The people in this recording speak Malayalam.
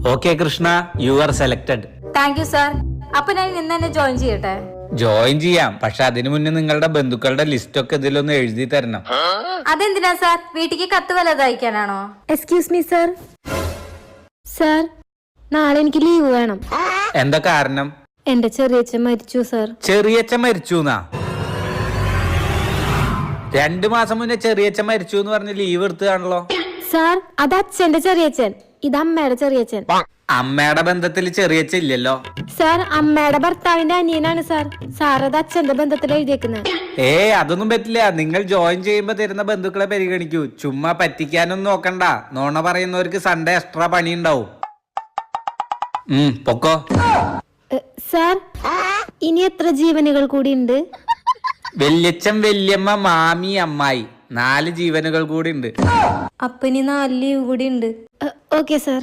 Okay Krishna, you are selected. Thank you sir. അപ്പൊ ഞാൻ ഇന്ന് തന്നെ ജോയിൻ ചെയ്യട്ടെ? ജോയിൻ ചെയ്യാം, പക്ഷെ അതിനു മുന്നേ നിങ്ങളുടെ ബന്ധുക്കളുടെ ലിസ്റ്റ് ഒക്കെ ഇതിലൊന്ന് എഴുതി തരണം. അതെന്തിനാ സാർ? വീട്ടിക്ക് കത്ത് വല്ലതും അയക്കാനാണോ? Excuse me sir. സർ, നാളെ എനിക്ക് ലീവ് വേണം. എന്താ കാരണം? എന്റെ ചെറിയച്ഛൻ മരിച്ചു സർ. ചെറിയച്ഛൻ മരിച്ചുന്നാ? 2 മാസം മുന്നേ ചെറിയച്ഛൻ മരിച്ചു എന്ന് പറഞ്ഞ് ലീവ് എടുത്തതാണല്ലോ. സാർ, അത് അച്ഛന്റെ ചെറിയച്ഛൻ, ഇത് അമ്മയുടെ ചെറിയച്ഛൻ. അമ്മയുടെ ബന്ധത്തിൽ ചെറിയച്ഛൻ ഇല്ലല്ലോ. സാർ, അമ്മയുടെ ഭർത്താവിന്റെ അനിയനാണ് സാർ. സാർ, അത് അച്ഛന്റെ ബന്ധത്തിൽ എഴുതിയേക്കുന്നത്. അതൊന്നും പറ്റില്ല. നിങ്ങൾ ജോയിൻ ചെയ്യുമ്പോ തരുന്ന ബന്ധുക്കളെ പരിഗണിക്കൂ. ചുമ്മാ പറ്റിക്കാനൊന്നും നോക്കണ്ട. നോണ പറയുന്നവർക്ക് സൺഡേ എക്സ്ട്രാ പണി ഉണ്ടാവും. പൊക്കോ. സാർ, ഇനി എത്ര ജീവനുകൾ കൂടി ഉണ്ട്? വല്യച്ഛൻ, വല്യമ്മ, മാമി, അമ്മായി, 4 ജീവനുകൾ കൂടി ഉണ്ട്. അപ്പൊ ഇനി 4 ലീവ് കൂടി ഉണ്ട്. Okay sir.